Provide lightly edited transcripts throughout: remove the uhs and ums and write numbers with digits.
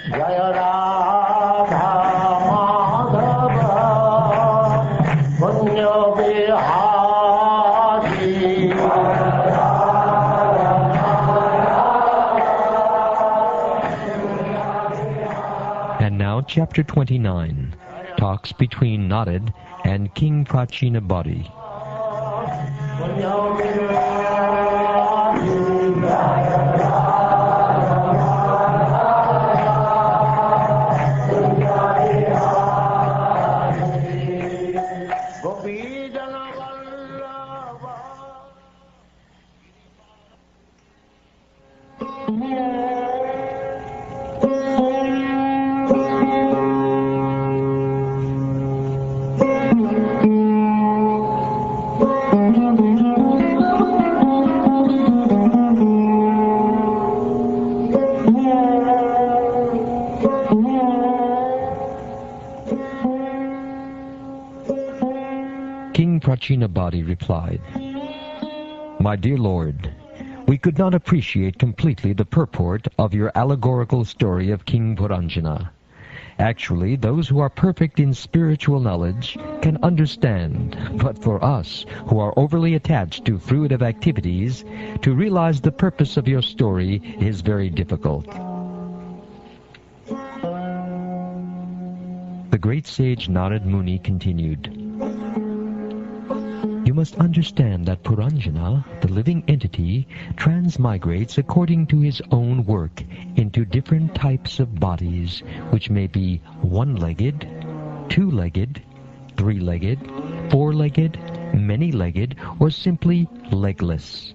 Jaya Radha Madhava Punya Vihari. And now chapter 29 talks between Narada and King Pracinabarhi. King Pracinabarhi replied, "My dear Lord, we could not appreciate completely the purport of your allegorical story of King Puranjana. Actually, those who are perfect in spiritual knowledge can understand, but for us, who are overly attached to fruitive activities, to realize the purpose of your story is very difficult." The great sage Narada Muni continued, "You must understand that Puranjana, the living entity, transmigrates according to his own work into different types of bodies, which may be one-legged, two-legged, three-legged, four-legged, many-legged, or simply legless.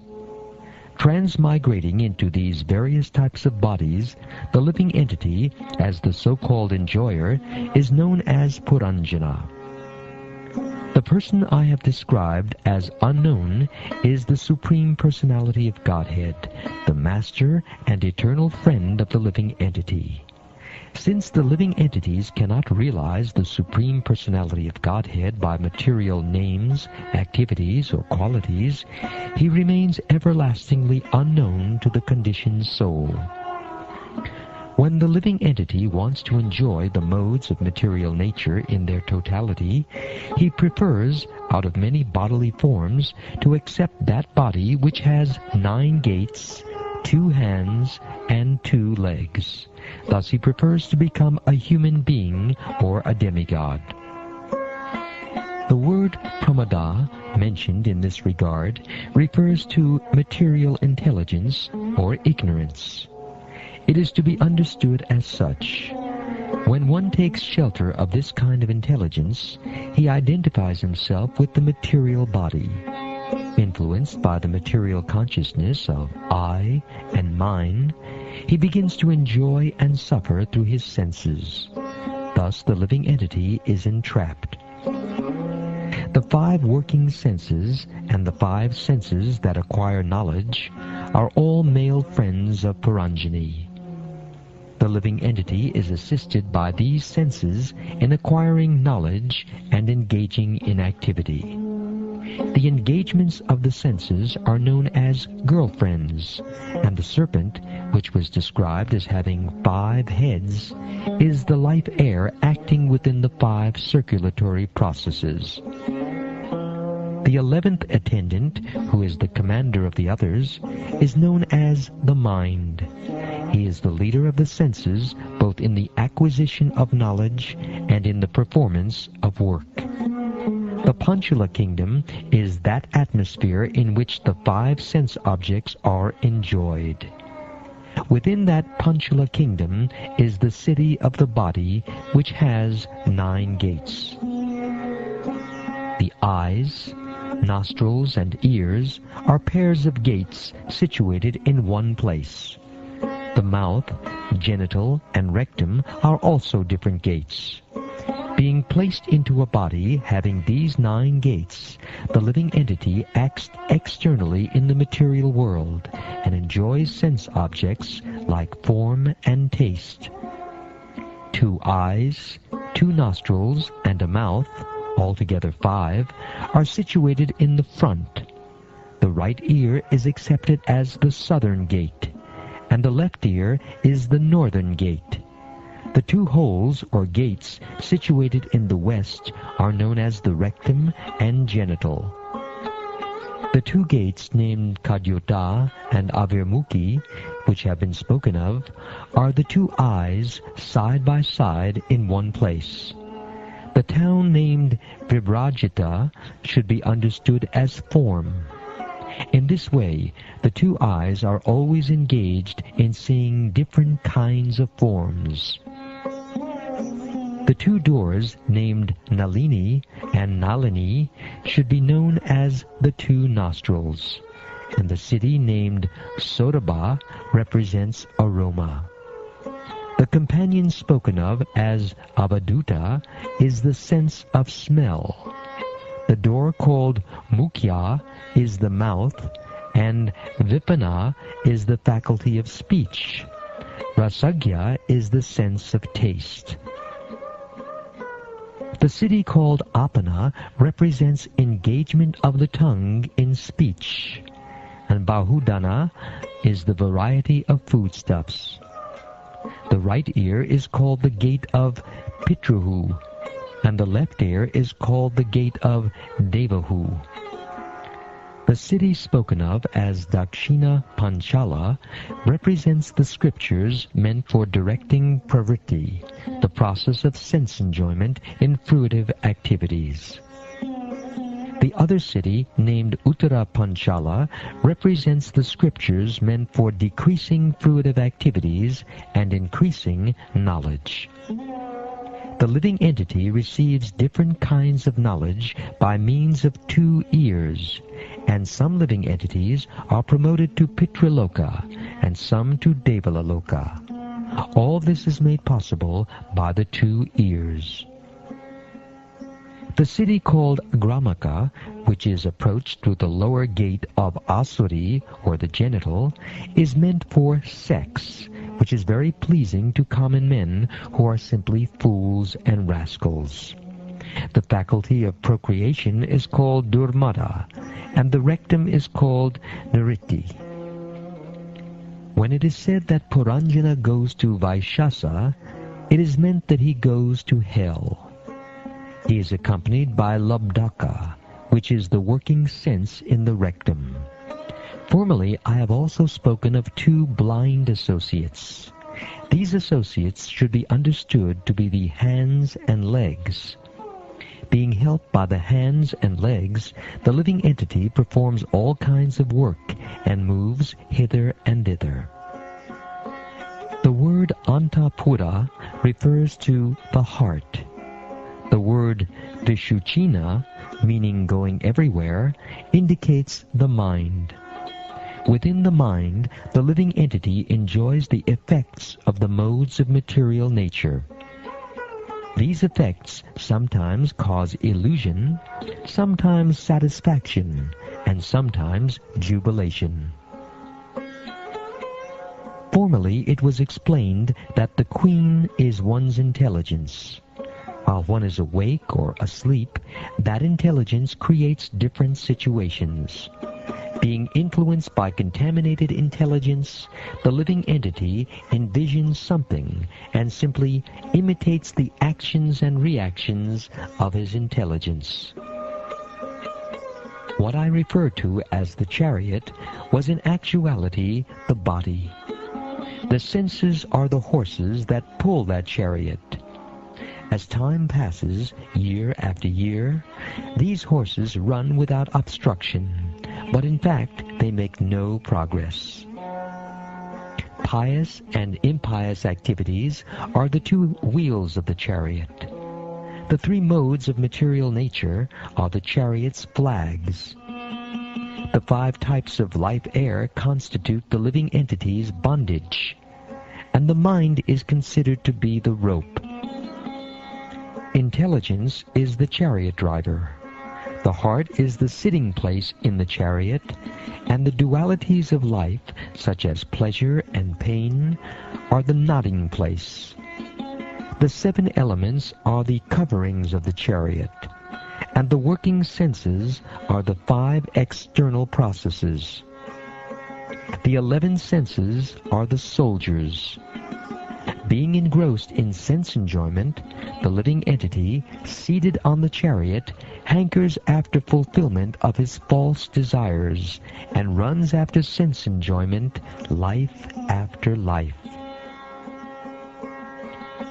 Transmigrating into these various types of bodies, the living entity, as the so-called enjoyer, is known as Puranjana. The person I have described as unknown is the Supreme Personality of Godhead, the Master and eternal friend of the living entity. Since the living entities cannot realize the Supreme Personality of Godhead by material names, activities, or qualities, he remains everlastingly unknown to the conditioned soul. When the living entity wants to enjoy the modes of material nature in their totality, he prefers, out of many bodily forms, to accept that body which has 9 gates, 2 hands, and 2 legs. Thus he prefers to become a human being or a demigod. The word pramada, mentioned in this regard, refers to material intelligence or ignorance. It is to be understood as such. When one takes shelter of this kind of intelligence, he identifies himself with the material body. Influenced by the material consciousness of I and mine, he begins to enjoy and suffer through his senses. Thus the living entity is entrapped. The 5 working senses and the 5 senses that acquire knowledge are all male friends of Puranjani. The living entity is assisted by these senses in acquiring knowledge and engaging in activity. The engagements of the senses are known as girlfriends, and the serpent, which was described as having 5 heads, is the life air acting within the 5 circulatory processes. The 11th attendant, who is the commander of the others, is known as the mind. He is the leader of the senses, both in the acquisition of knowledge and in the performance of work. The Panchala kingdom is that atmosphere in which the 5 sense objects are enjoyed. Within that Panchala kingdom is the city of the body, which has 9 gates. The eyes, nostrils, and ears are pairs of gates situated in one place. The mouth, genital, and rectum are also different gates. Being placed into a body having these 9 gates, the living entity acts externally in the material world and enjoys sense objects like form and taste. 2 eyes, 2 nostrils, and a mouth, altogether 5, are situated in the front. The right ear is accepted as the southern gate, and the left ear is the northern gate. The two holes or gates situated in the west are known as the rectum and genital. The two gates named Kadyota and Avirmukhi, which have been spoken of, are the two eyes side by side in one place. The town named Vibrajita should be understood as form. In this way, the two eyes are always engaged in seeing different kinds of forms. The two doors named Nalini and Nalini should be known as the two nostrils, and the city named Sodaba represents aroma. The companion spoken of as Avaduta is the sense of smell. The door called Mukhya is the mouth, and Vipana is the faculty of speech. Rasagya is the sense of taste. The city called Apana represents engagement of the tongue in speech, and Bahudana is the variety of foodstuffs. The right ear is called the gate of Pitruhu, and the left ear is called the gate of Devahu. The city spoken of as Dakshina Panchala represents the scriptures meant for directing pravritti, the process of sense enjoyment in fruitive activities. The other city, named Uttara Panchala, represents the scriptures meant for decreasing fruitive activities and increasing knowledge. The living entity receives different kinds of knowledge by means of two ears, and some living entities are promoted to Pitraloka and some to Devalaloka. All this is made possible by the two ears. The city called Gramaka, which is approached through the lower gate of Asuri, or the genital, is meant for sex, which is very pleasing to common men who are simply fools and rascals. The faculty of procreation is called Durmada, and the rectum is called Nritti. When it is said that Puranjana goes to Vaishasa, it is meant that he goes to hell. He is accompanied by Labdaka, which is the working sense in the rectum. Formerly, I have also spoken of two blind associates. These associates should be understood to be the hands and legs. Being helped by the hands and legs, the living entity performs all kinds of work and moves hither and thither. The word Antapura refers to the heart. The word Vishuchina, meaning going everywhere, indicates the mind. Within the mind, the living entity enjoys the effects of the modes of material nature. These effects sometimes cause illusion, sometimes satisfaction, and sometimes jubilation. Formerly, it was explained that the queen is one's intelligence. While one is awake or asleep, that intelligence creates different situations. Being influenced by contaminated intelligence, the living entity envisions something and simply imitates the actions and reactions of his intelligence. What I refer to as the chariot was in actuality the body. The senses are the horses that pull that chariot. As time passes, year after year, these horses run without obstruction, but in fact they make no progress. Pious and impious activities are the two wheels of the chariot. The three modes of material nature are the chariot's flags. The 5 types of life air constitute the living entity's bondage, and the mind is considered to be the rope. Intelligence is the chariot driver. The heart is the sitting place in the chariot, and the dualities of life, such as pleasure and pain, are the nodding place. The 7 elements are the coverings of the chariot, and the working senses are the 5 external processes. The 11 senses are the soldiers. Being engrossed in sense enjoyment, the living entity, seated on the chariot, hankers after fulfillment of his false desires, and runs after sense enjoyment, life after life.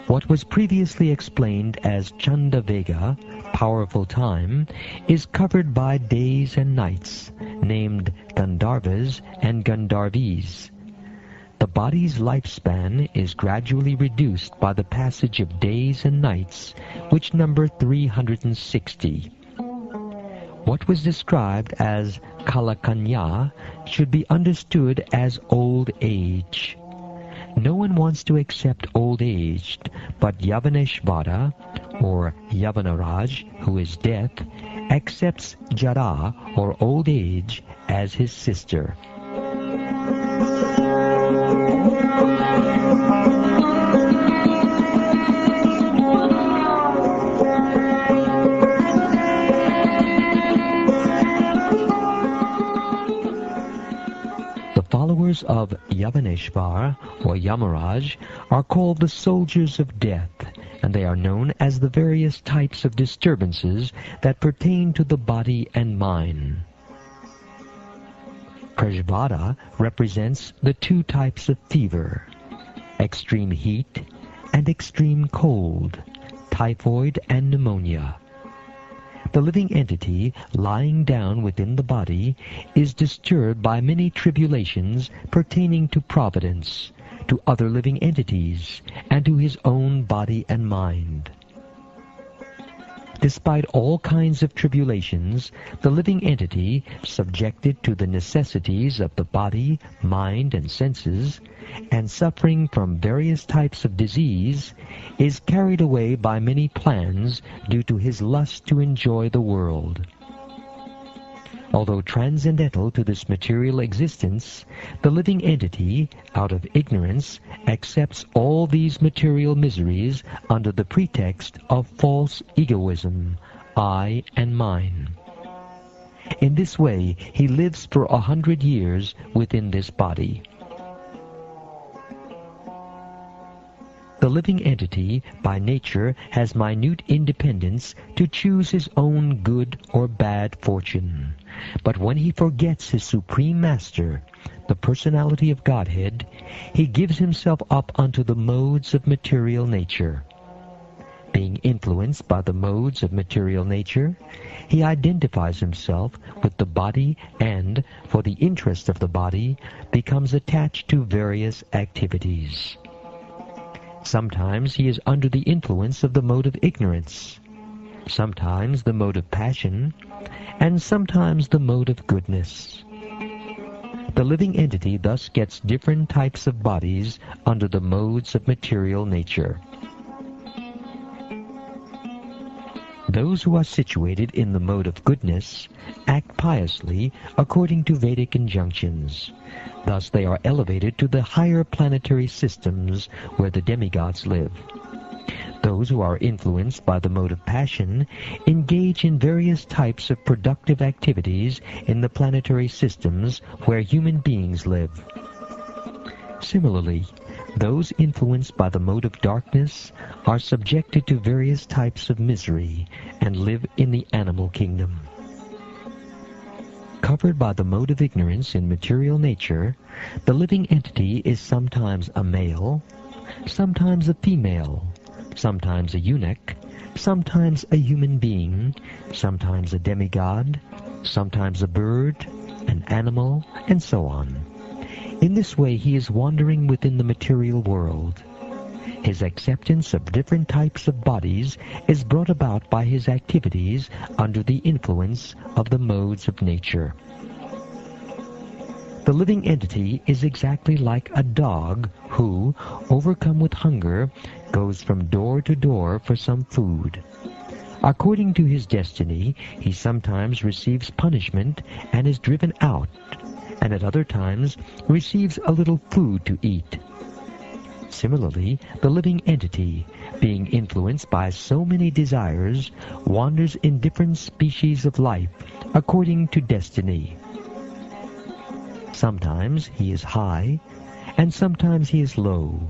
What was previously explained as Chandavega, powerful time, is covered by days and nights, named Gandharvas and Gandharvis. The body's lifespan is gradually reduced by the passage of days and nights, which number 360. What was described as Kalakanya should be understood as old age. No one wants to accept old age, but Yavaneshvara, or Yavanaraj, who is death, accepts Jara, or old age, as his sister. The followers of Yavaneshvar, or Yamaraj, are called the soldiers of death, and they are known as the various types of disturbances that pertain to the body and mind. Prajvada represents the two types of fever, extreme heat and extreme cold, typhoid and pneumonia. The living entity lying down within the body is disturbed by many tribulations pertaining to providence, to other living entities, and to his own body and mind. Despite all kinds of tribulations, the living entity, subjected to the necessities of the body, mind, and senses, and suffering from various types of disease, is carried away by many plans due to his lust to enjoy the world. Although transcendental to this material existence, the living entity, out of ignorance, accepts all these material miseries under the pretext of false egoism, I and mine. In this way, he lives for 100 years within this body. The living entity, by nature, has minute independence to choose his own good or bad fortune. But when he forgets his Supreme Master, the personality of Godhead, he gives himself up unto the modes of material nature. Being influenced by the modes of material nature, he identifies himself with the body and, for the interest of the body, becomes attached to various activities. Sometimes he is under the influence of the mode of ignorance, sometimes the mode of passion, and sometimes the mode of goodness. The living entity thus gets different types of bodies under the modes of material nature. Those who are situated in the mode of goodness act piously according to Vedic injunctions. Thus they are elevated to the higher planetary systems where the demigods live. Those who are influenced by the mode of passion engage in various types of productive activities in the planetary systems where human beings live. Similarly, those influenced by the mode of darkness are subjected to various types of misery and live in the animal kingdom. Covered by the mode of ignorance in material nature, the living entity is sometimes a male, sometimes a female, sometimes a eunuch, sometimes a human being, sometimes a demigod, sometimes a bird, an animal, and so on. In this way he is wandering within the material world. His acceptance of different types of bodies is brought about by his activities under the influence of the modes of nature. The living entity is exactly like a dog who, overcome with hunger, goes from door to door for some food. According to his destiny, he sometimes receives punishment and is driven out, and at other times receives a little food to eat. Similarly, the living entity, being influenced by so many desires, wanders in different species of life according to destiny. Sometimes he is high, and sometimes he is low.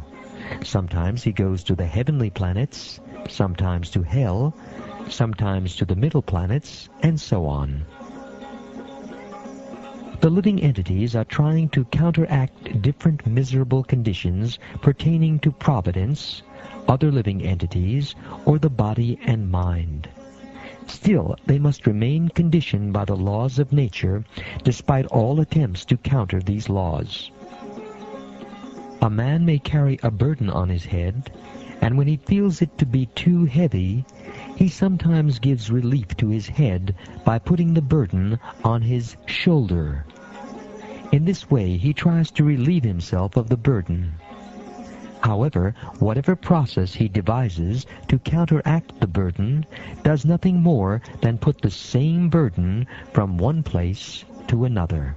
Sometimes he goes to the heavenly planets, sometimes to hell, sometimes to the middle planets, and so on. The living entities are trying to counteract different miserable conditions pertaining to providence, other living entities, or the body and mind. Still, they must remain conditioned by the laws of nature, despite all attempts to counter these laws. A man may carry a burden on his head, and when he feels it to be too heavy, he sometimes gives relief to his head by putting the burden on his shoulder. In this way, he tries to relieve himself of the burden. However, whatever process he devises to counteract the burden does nothing more than put the same burden from one place to another.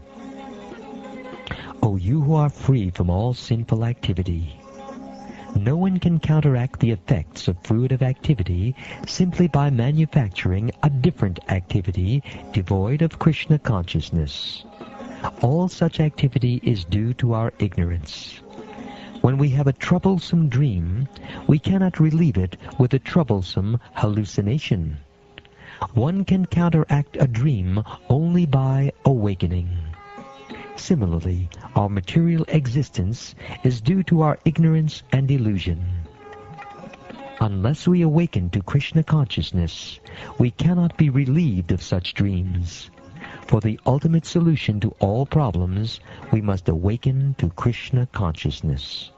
O you who are free from all sinful activity, no one can counteract the effects of fruitive activity simply by manufacturing a different activity devoid of Krishna consciousness. All such activity is due to our ignorance. When we have a troublesome dream, we cannot relieve it with a troublesome hallucination. One can counteract a dream only by awakening. Similarly, our material existence is due to our ignorance and illusion. Unless we awaken to Krishna consciousness, we cannot be relieved of such dreams. For the ultimate solution to all problems, we must awaken to Krishna consciousness.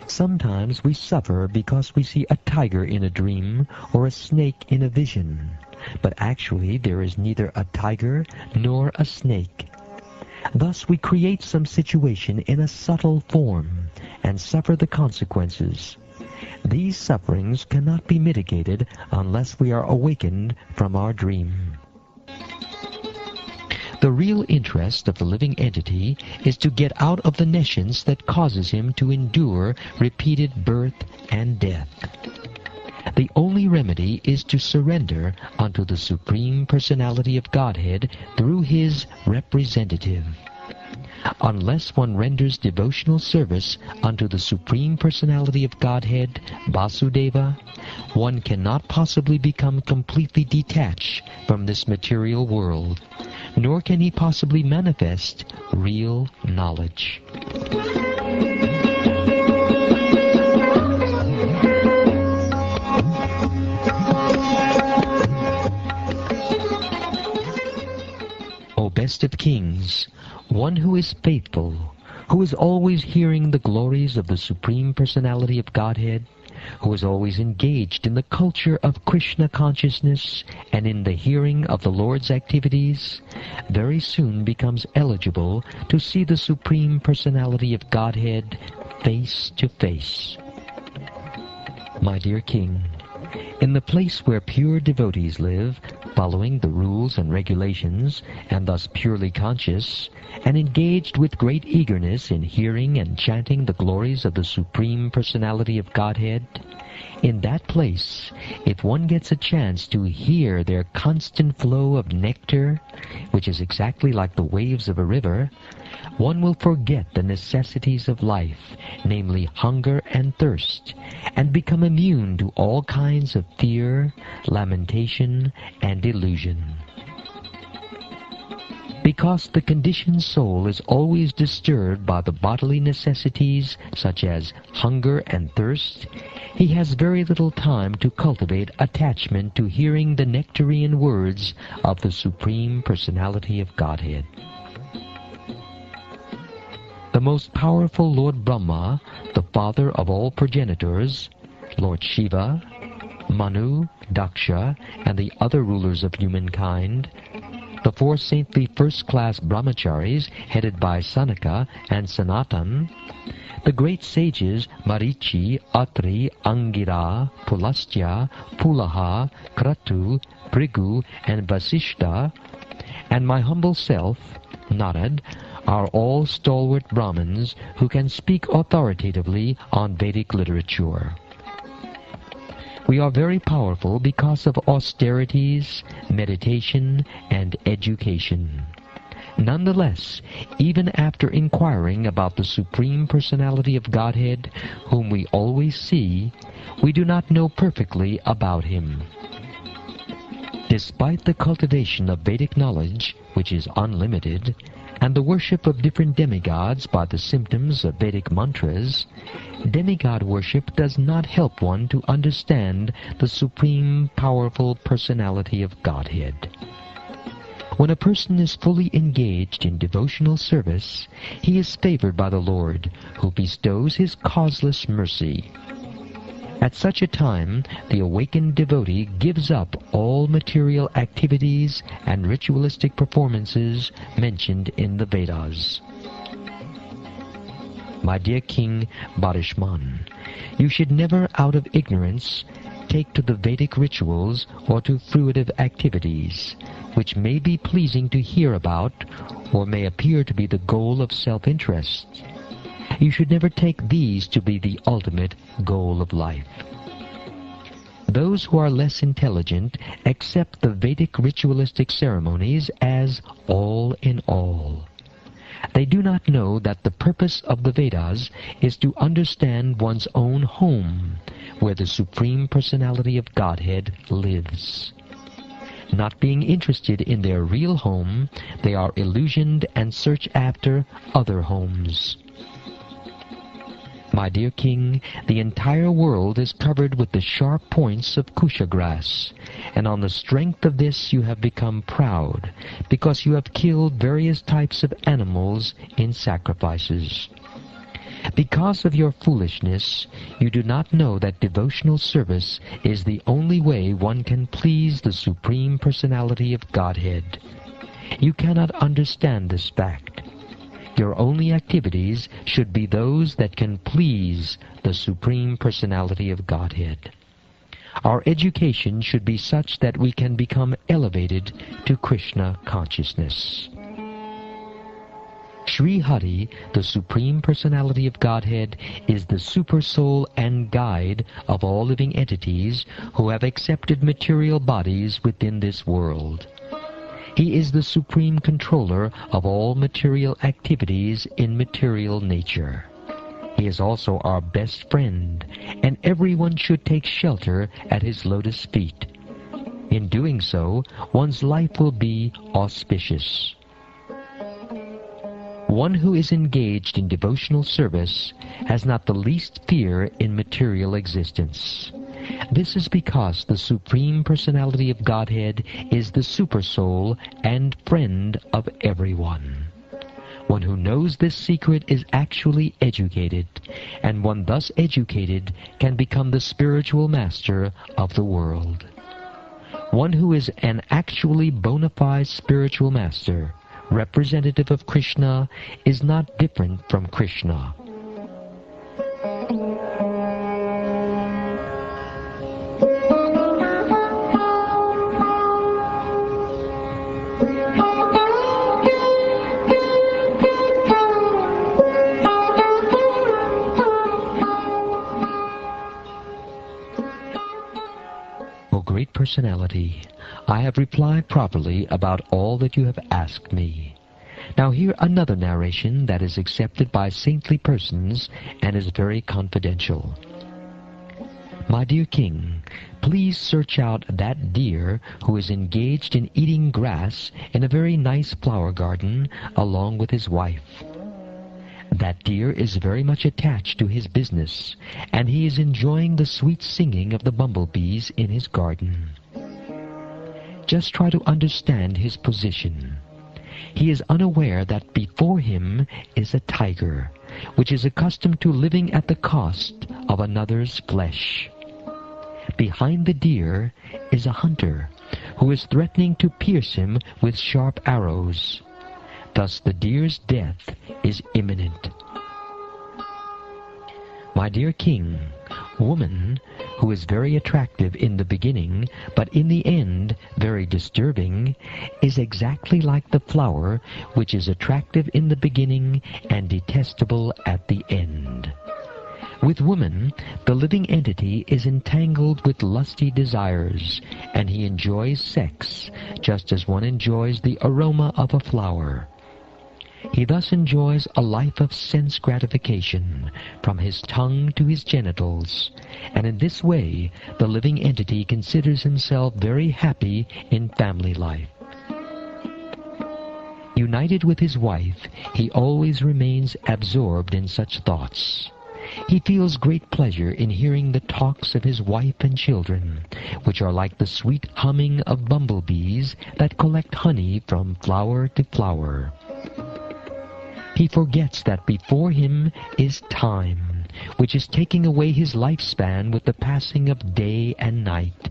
Sometimes we suffer because we see a tiger in a dream or a snake in a vision, but actually there is neither a tiger nor a snake. Thus we create some situation in a subtle form and suffer the consequences. These sufferings cannot be mitigated unless we are awakened from our dream. The real interest of the living entity is to get out of the nescience that causes him to endure repeated birth and death. The only remedy is to surrender unto the Supreme Personality of Godhead through his representative. Unless one renders devotional service unto the Supreme Personality of Godhead, Vasudeva, one cannot possibly become completely detached from this material world, nor can he possibly manifest real knowledge. O best of kings, one who is faithful, who is always hearing the glories of the Supreme Personality of Godhead, who is always engaged in the culture of Krishna consciousness and in the hearing of the Lord's activities, very soon becomes eligible to see the Supreme Personality of Godhead face to face. My dear King, in the place where pure devotees live, following the rules and regulations, and thus purely conscious, and engaged with great eagerness in hearing and chanting the glories of the Supreme Personality of Godhead, in that place, if one gets a chance to hear their constant flow of nectar, which is exactly like the waves of a river, one will forget the necessities of life, namely hunger and thirst, and become immune to all kinds of fear, lamentation, and illusion. Because the conditioned soul is always disturbed by the bodily necessities such as hunger and thirst, he has very little time to cultivate attachment to hearing the nectarian words of the Supreme Personality of Godhead. The most powerful Lord Brahma, the father of all progenitors, Lord Shiva, Manu, Daksha, and the other rulers of humankind, the four saintly first-class brahmacharis headed by Sanaka and Sanatan, the great sages Marichi, Atri, Angira, Pulastya, Pulaha, Kratu, Brigu, and Vasishta, and my humble self, Narada, are all stalwart Brahmins who can speak authoritatively on Vedic literature. We are very powerful because of austerities, meditation, and education. Nonetheless, even after inquiring about the Supreme Personality of Godhead, whom we always see, we do not know perfectly about Him. Despite the cultivation of Vedic knowledge, which is unlimited, and the worship of different demigods by the symptoms of Vedic mantras, demigod worship does not help one to understand the Supreme Powerful Personality of Godhead. When a person is fully engaged in devotional service, he is favored by the Lord, who bestows His causeless mercy. At such a time, the awakened devotee gives up all material activities and ritualistic performances mentioned in the Vedas. My dear King Bharishman, you should never out of ignorance take to the Vedic rituals or to fruitive activities, which may be pleasing to hear about or may appear to be the goal of self-interest. You should never take these to be the ultimate goal of life. Those who are less intelligent accept the Vedic ritualistic ceremonies as all in all. They do not know that the purpose of the Vedas is to understand one's own home, where the Supreme Personality of Godhead lives. Not being interested in their real home, they are illusioned and search after other homes. My dear King, the entire world is covered with the sharp points of kusha grass, and on the strength of this you have become proud, because you have killed various types of animals in sacrifices. Because of your foolishness, you do not know that devotional service is the only way one can please the Supreme Personality of Godhead. You cannot understand this fact. Your only activities should be those that can please the Supreme Personality of Godhead. Our education should be such that we can become elevated to Krishna consciousness. Sri Hari, the Supreme Personality of Godhead, is the super soul and guide of all living entities who have accepted material bodies within this world. He is the supreme controller of all material activities in material nature. He is also our best friend, and everyone should take shelter at His lotus feet. In doing so, one's life will be auspicious. One who is engaged in devotional service has not the least fear in material existence. This is because the Supreme Personality of Godhead is the Supersoul and friend of everyone. One who knows this secret is actually educated, and one thus educated can become the spiritual master of the world. One who is an actually bona fide spiritual master, representative of Krishna, is not different from Krishna. Great Personality, I have replied properly about all that you have asked me. Now hear another narration that is accepted by saintly persons and is very confidential. My dear King, please search out that deer who is engaged in eating grass in a very nice flower garden along with his wife. That deer is very much attached to his business, and he is enjoying the sweet singing of the bumblebees in his garden. Just try to understand his position. He is unaware that before him is a tiger, which is accustomed to living at the cost of another's flesh. Behind the deer is a hunter, who is threatening to pierce him with sharp arrows. Thus the deer's death is imminent. My dear King, woman, who is very attractive in the beginning, but in the end very disturbing, is exactly like the flower, which is attractive in the beginning and detestable at the end. With woman, the living entity is entangled with lusty desires, and he enjoys sex, just as one enjoys the aroma of a flower. He thus enjoys a life of sense gratification, from his tongue to his genitals, and in this way the living entity considers himself very happy in family life. United with his wife, he always remains absorbed in such thoughts. He feels great pleasure in hearing the talks of his wife and children, which are like the sweet humming of bumblebees that collect honey from flower to flower. He forgets that before him is time, which is taking away his lifespan with the passing of day and night.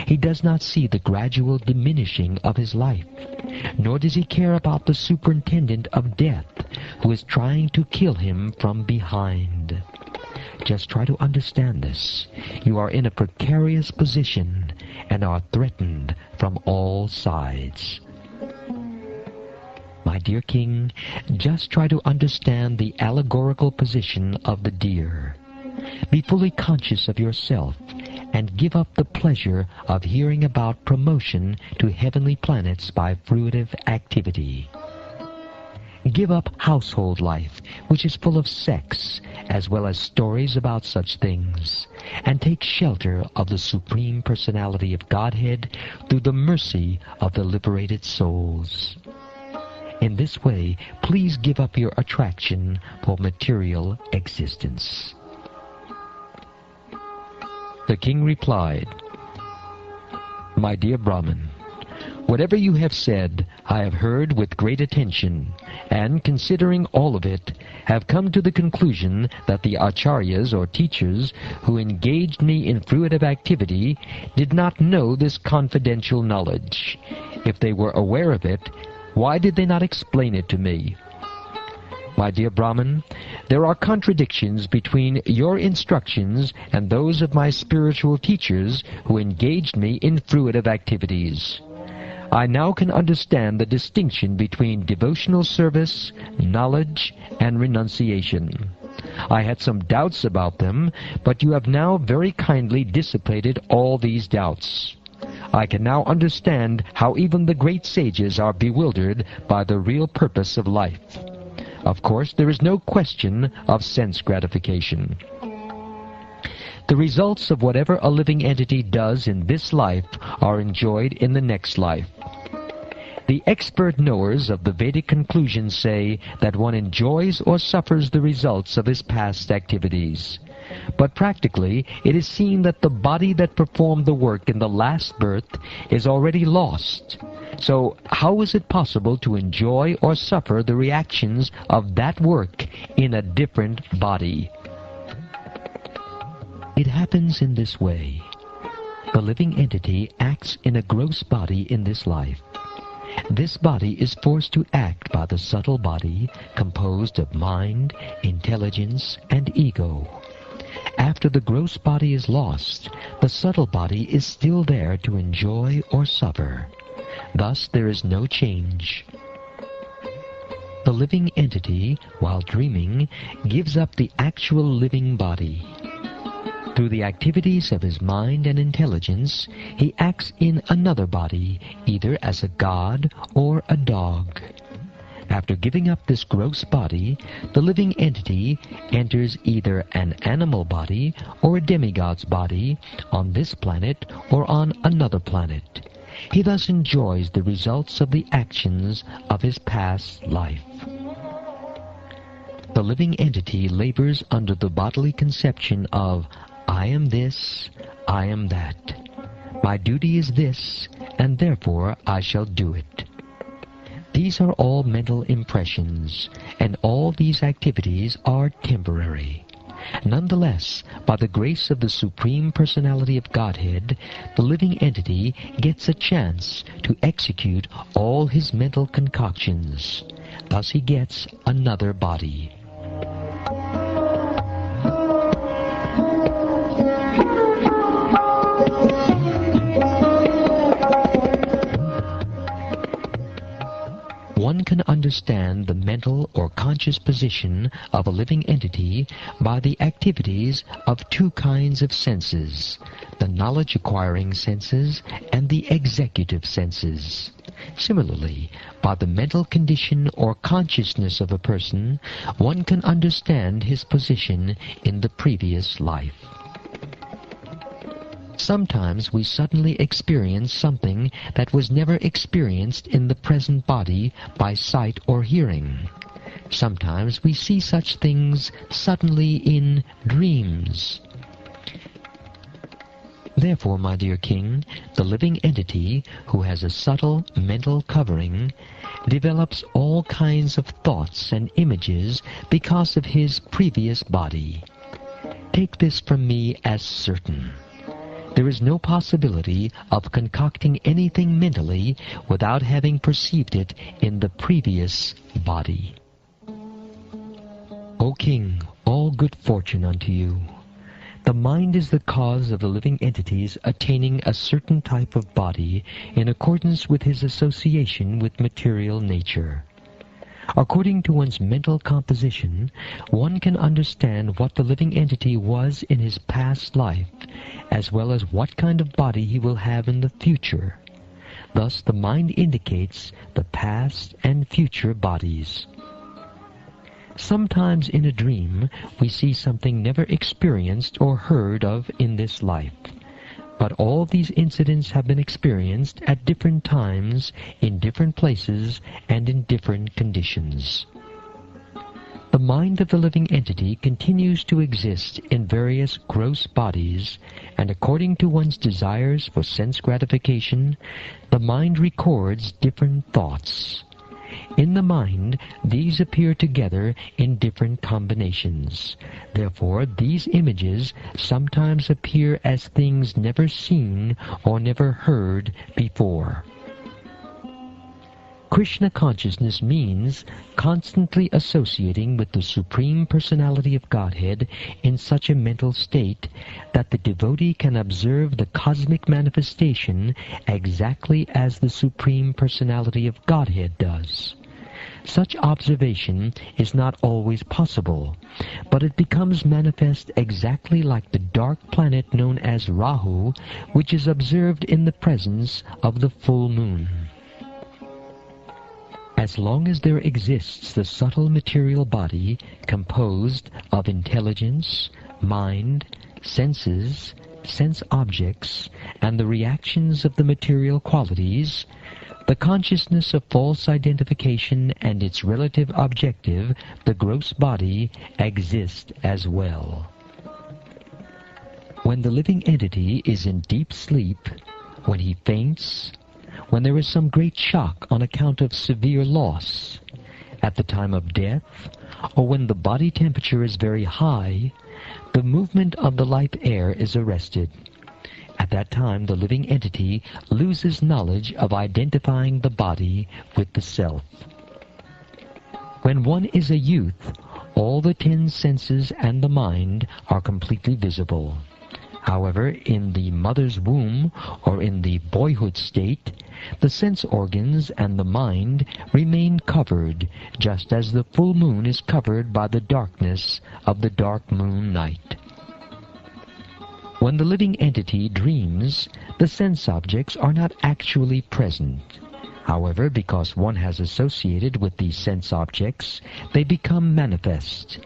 He does not see the gradual diminishing of his life, nor does he care about the superintendent of death, who is trying to kill him from behind. Just try to understand this. You are in a precarious position and are threatened from all sides. My dear king, just try to understand the allegorical position of the deer. Be fully conscious of yourself and give up the pleasure of hearing about promotion to heavenly planets by fruitive activity. Give up household life, which is full of sex, as well as stories about such things, and take shelter of the Supreme Personality of Godhead through the mercy of the liberated souls. In this way, please give up your attraction for material existence. The king replied, My dear Brahmin, whatever you have said, I have heard with great attention, and considering all of it, have come to the conclusion that the acharyas or teachers who engaged me in fruitive activity did not know this confidential knowledge. If they were aware of it, why did they not explain it to me? My dear Brahmin, there are contradictions between your instructions and those of my spiritual teachers who engaged me in fruitive activities. I now can understand the distinction between devotional service, knowledge, and renunciation. I had some doubts about them, but you have now very kindly dissipated all these doubts. I can now understand how even the great sages are bewildered by the real purpose of life. Of course, there is no question of sense gratification. The results of whatever a living entity does in this life are enjoyed in the next life. The expert knowers of the Vedic conclusions say that one enjoys or suffers the results of his past activities. But practically, it is seen that the body that performed the work in the last birth is already lost. So how is it possible to enjoy or suffer the reactions of that work in a different body? It happens in this way. The living entity acts in a gross body in this life. This body is forced to act by the subtle body composed of mind, intelligence, and ego. After the gross body is lost, the subtle body is still there to enjoy or suffer. Thus there is no change. The living entity, while dreaming, gives up the actual living body. Through the activities of his mind and intelligence, he acts in another body, either as a god or a dog. After giving up this gross body, the living entity enters either an animal body or a demigod's body on this planet or on another planet. He thus enjoys the results of the actions of his past life. The living entity labors under the bodily conception of, I am this, I am that. My duty is this, and therefore I shall do it. These are all mental impressions, and all these activities are temporary. Nonetheless, by the grace of the Supreme Personality of Godhead, the living entity gets a chance to execute all his mental concoctions. Thus he gets another body. One can understand the mental or conscious position of a living entity by the activities of two kinds of senses, the knowledge-acquiring senses and the executive senses. Similarly, by the mental condition or consciousness of a person, one can understand his position in the previous life. Sometimes we suddenly experience something that was never experienced in the present body by sight or hearing. Sometimes we see such things suddenly in dreams. Therefore, my dear King, the living entity, who has a subtle mental covering, develops all kinds of thoughts and images because of his previous body. Take this from me as certain. There is no possibility of concocting anything mentally without having perceived it in the previous body. O King, all good fortune unto you. The mind is the cause of the living entities attaining a certain type of body in accordance with his association with material nature. According to one's mental composition, one can understand what the living entity was in his past life, as well as what kind of body he will have in the future. Thus the mind indicates the past and future bodies. Sometimes in a dream we see something never experienced or heard of in this life. But all these incidents have been experienced at different times, in different places, and in different conditions. The mind of the living entity continues to exist in various gross bodies, and according to one's desires for sense gratification, the mind records different thoughts. In the mind, these appear together in different combinations. Therefore, these images sometimes appear as things never seen or never heard before. Krishna consciousness means constantly associating with the Supreme Personality of Godhead in such a mental state that the devotee can observe the cosmic manifestation exactly as the Supreme Personality of Godhead does. Such observation is not always possible, but it becomes manifest exactly like the dark planet known as Rahu, which is observed in the presence of the full moon. As long as there exists the subtle material body composed of intelligence, mind, senses, sense objects, and the reactions of the material qualities, the consciousness of false identification and its relative objective, the gross body, exist as well. When the living entity is in deep sleep, when he faints, when there is some great shock on account of severe loss, at the time of death, or when the body temperature is very high, the movement of the life air is arrested. At that time, the living entity loses knowledge of identifying the body with the self. When one is a youth, all the 10 senses and the mind are completely visible. However, in the mother's womb or in the boyhood state, the sense organs and the mind remain covered, just as the full moon is covered by the darkness of the dark moon night. When the living entity dreams, the sense objects are not actually present. However, because one has associated with these sense objects, they become manifest.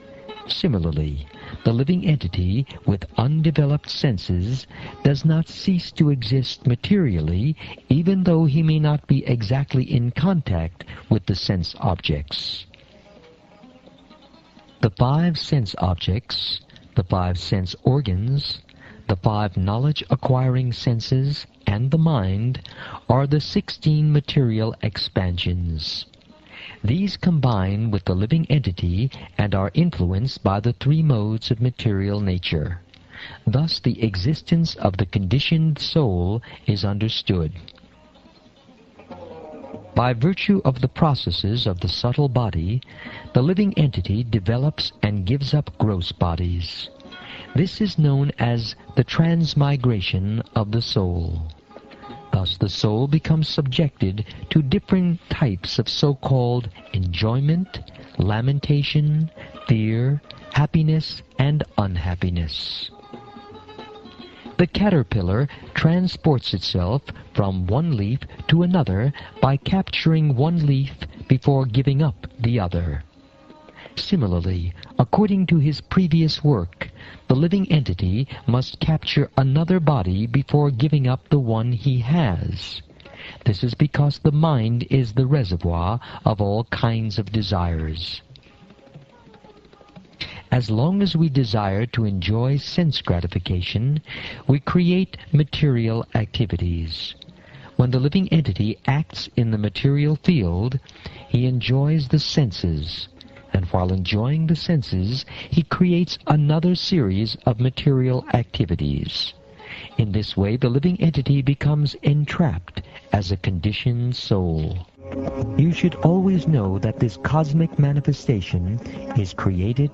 Similarly, the living entity with undeveloped senses does not cease to exist materially, even though he may not be exactly in contact with the sense objects. The 5 sense objects, the 5 sense organs, the 5 knowledge-acquiring senses, and the mind are the 16 material expansions. These combine with the living entity and are influenced by the 3 modes of material nature. Thus the existence of the conditioned soul is understood. By virtue of the processes of the subtle body, the living entity develops and gives up gross bodies. This is known as the transmigration of the soul. Thus the soul becomes subjected to different types of so-called enjoyment, lamentation, fear, happiness, and unhappiness. The caterpillar transports itself from one leaf to another by capturing one leaf before giving up the other. Similarly, according to his previous work, the living entity must capture another body before giving up the one he has. This is because the mind is the reservoir of all kinds of desires. As long as we desire to enjoy sense gratification, we create material activities. When the living entity acts in the material field, he enjoys the senses, and while enjoying the senses, he creates another series of material activities. In this way, the living entity becomes entrapped as a conditioned soul. You should always know that this cosmic manifestation is created,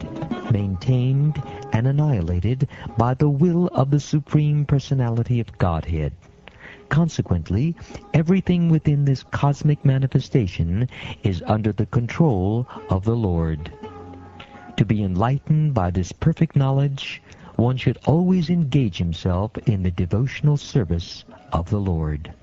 maintained, and annihilated by the will of the Supreme Personality of Godhead. Consequently, everything within this cosmic manifestation is under the control of the Lord. To be enlightened by this perfect knowledge, one should always engage himself in the devotional service of the Lord.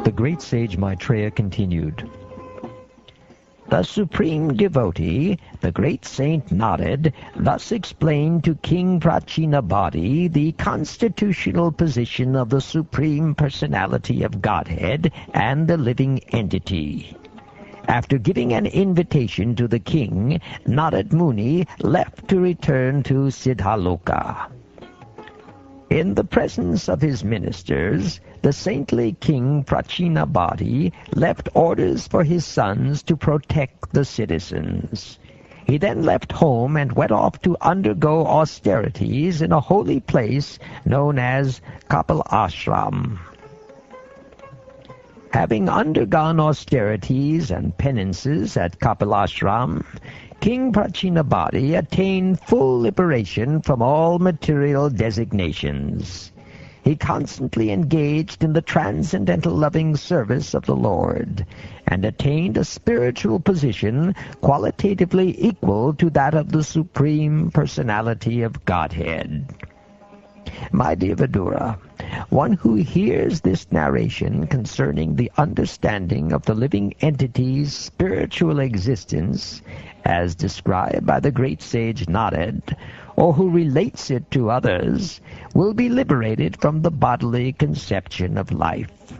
The great sage Maitreya continued, The supreme devotee, the great saint Narada, thus explained to King Pracinabarhi the constitutional position of the Supreme Personality of Godhead and the living entity. After giving an invitation to the king, Narad Muni left to return to Siddhaloka. In the presence of his ministers, the saintly King Pracinabarhi left orders for his sons to protect the citizens. He then left home and went off to undergo austerities in a holy place known as Kapil Ashram. Having undergone austerities and penances at Kapil Ashram, King Pracinabarhi attained full liberation from all material designations. He constantly engaged in the transcendental loving service of the Lord, and attained a spiritual position qualitatively equal to that of the Supreme Personality of Godhead. My dear Vidura, one who hears this narration concerning the understanding of the living entity's spiritual existence, as described by the great sage Narada, or who relates it to others, will be liberated from the bodily conception of life.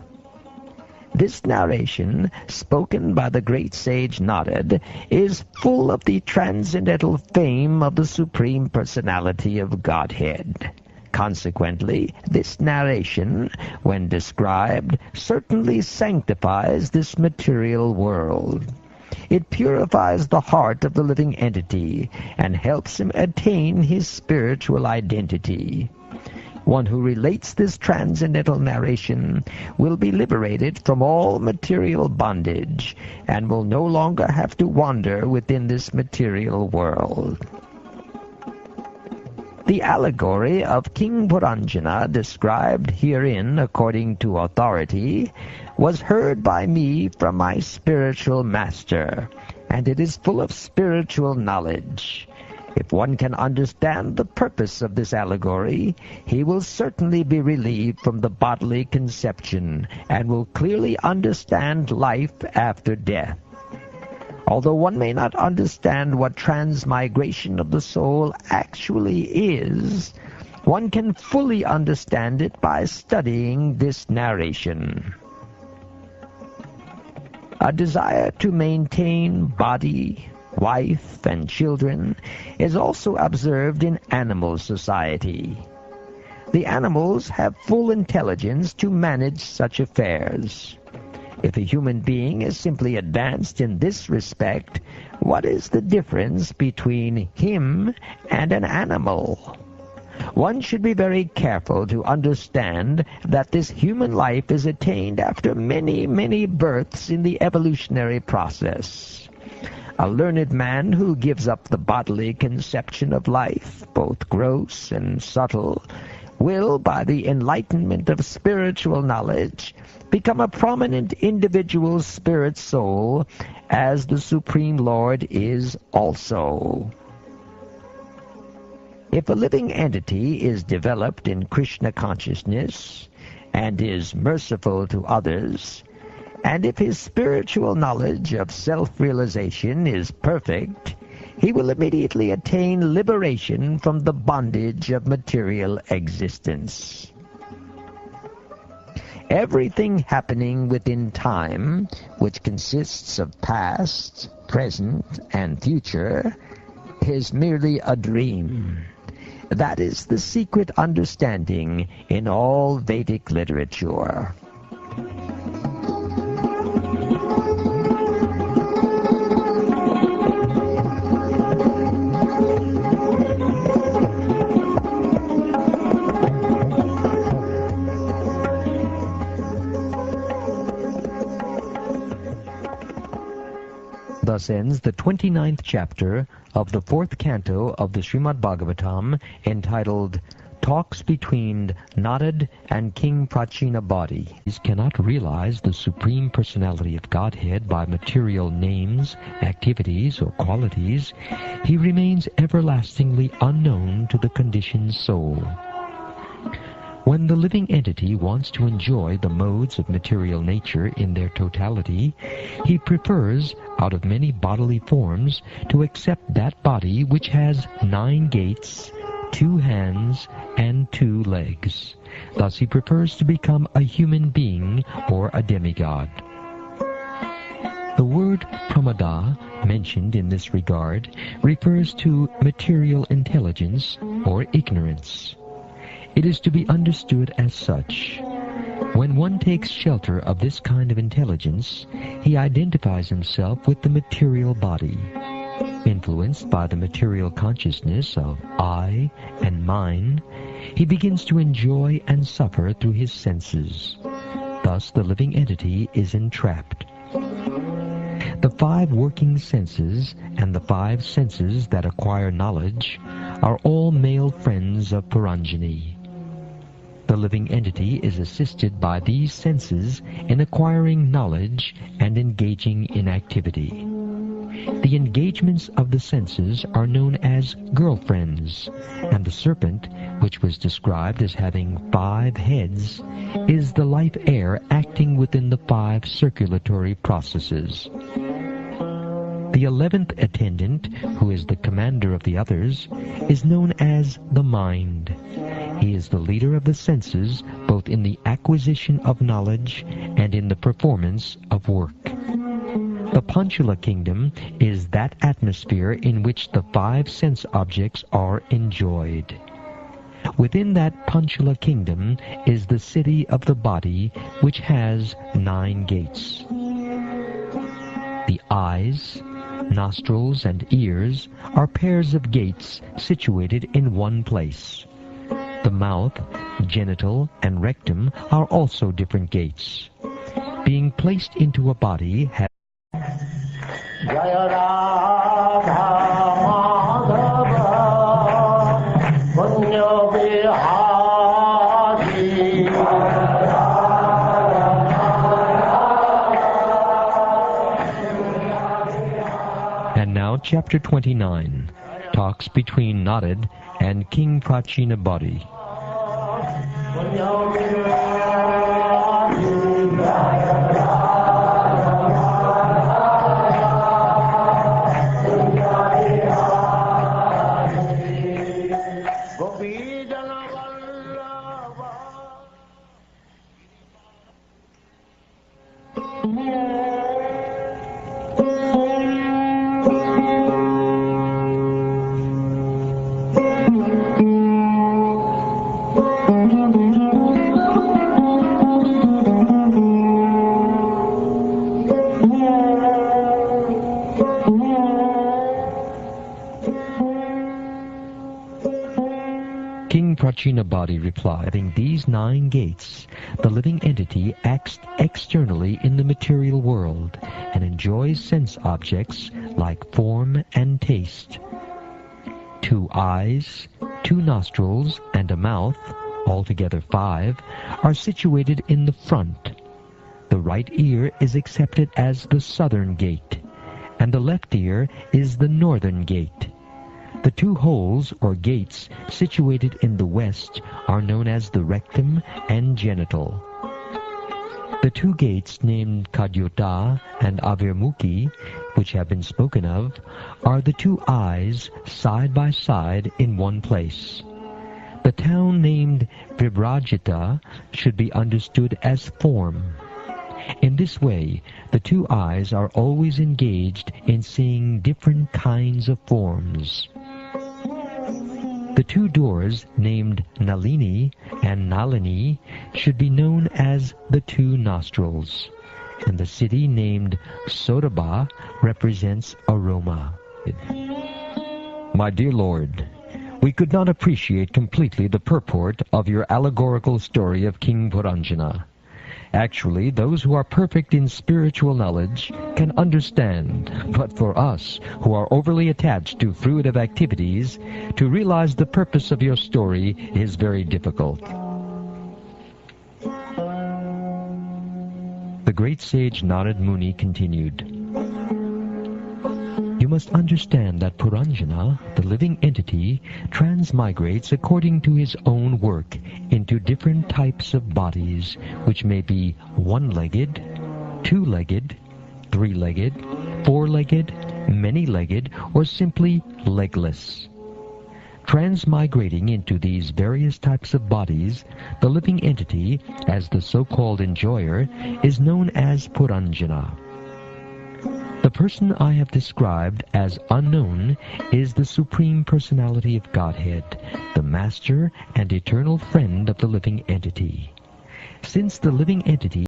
This narration, spoken by the great sage Narada, is full of the transcendental fame of the Supreme Personality of Godhead. Consequently, this narration, when described, certainly sanctifies this material world. It purifies the heart of the living entity and helps him attain his spiritual identity. One who relates this transcendental narration will be liberated from all material bondage and will no longer have to wander within this material world. The allegory of King Puranjana, described herein according to authority, was heard by me from my spiritual master, and it is full of spiritual knowledge. If one can understand the purpose of this allegory, he will certainly be relieved from the bodily conception, and will clearly understand life after death. Although one may not understand what transmigration of the soul actually is, one can fully understand it by studying this narration. A desire to maintain body, wife, and children is also observed in animal society. The animals have full intelligence to manage such affairs. If a human being is simply advanced in this respect, what is the difference between him and an animal? One should be very careful to understand that this human life is attained after many, many births in the evolutionary process. A learned man who gives up the bodily conception of life, both gross and subtle, will, by the enlightenment of spiritual knowledge, become a prominent individual spirit soul, as the Supreme Lord is also. If a living entity is developed in Krishna consciousness and is merciful to others, and if his spiritual knowledge of self-realization is perfect, he will immediately attain liberation from the bondage of material existence. Everything happening within time, which consists of past, present, and future, is merely a dream. That is the secret understanding in all Vedic literature. Thus ends the 29th chapter of the 4th canto of the Srimad Bhagavatam, entitled Talks Between Narada and King Pracinabarhi. These cannot realize the Supreme Personality of Godhead by material names, activities, or qualities. He remains everlastingly unknown to the conditioned soul. When the living entity wants to enjoy the modes of material nature in their totality, he prefers, out of many bodily forms, to accept that body which has 9 gates, 2 hands, and 2 legs. Thus he prefers to become a human being or a demigod. The word pramada, mentioned in this regard, refers to material intelligence or ignorance. It is to be understood as such. When one takes shelter of this kind of intelligence, he identifies himself with the material body. Influenced by the material consciousness of I and mine, he begins to enjoy and suffer through his senses. Thus the living entity is entrapped. The 5 working senses and the 5 senses that acquire knowledge are all male friends of Puranjani. The living entity is assisted by these senses in acquiring knowledge and engaging in activity. The engagements of the senses are known as girlfriends, and the serpent, which was described as having 5 heads, is the life air acting within the 5 circulatory processes. The 11th attendant, who is the commander of the others, is known as the mind. He is the leader of the senses, both in the acquisition of knowledge and in the performance of work. The Panchala kingdom is that atmosphere in which the 5 sense objects are enjoyed. Within that Panchala kingdom is the city of the body, which has 9 gates. The eyes, nostrils, and ears are pairs of gates situated in one place. The mouth, genital, and rectum are also different gates. Being placed into a body has And now Chapter 29, Talks Between Narada and King Pracinabarhi. Pracinabarhi replied, having these 9 gates, the living entity acts externally in the material world and enjoys sense objects like form and taste. 2 eyes, 2 nostrils, and a mouth, altogether 5, are situated in the front. The right ear is accepted as the southern gate, and the left ear is the northern gate. The 2 holes or gates situated in the west are known as the rectum and genital. The 2 gates named Kadyota and Avirmukhi, which have been spoken of, are the 2 eyes side by side in one place. The town named Vibrajita should be understood as form. In this way, the 2 eyes are always engaged in seeing different kinds of forms. The 2 doors named Nalini and Nalini should be known as the 2 nostrils, and the city named Sodaba represents aroma. My dear Lord, we could not appreciate completely the purport of your allegorical story of King Puranjana. Actually, those who are perfect in spiritual knowledge can understand, but for us, who are overly attached to fruitive activities, to realize the purpose of your story is very difficult. The great sage Narad Muni continued, "You must understand that Puranjana, the living entity, transmigrates according to his own work into different types of bodies, which may be 1-legged, 2-legged, 3-legged, 4-legged, many-legged, or simply legless. Transmigrating into these various types of bodies, the living entity, as the so-called enjoyer, is known as Puranjana. The person I have described as unknown is the Supreme Personality of Godhead, the Master and Eternal Friend of the living entity. Since the living entity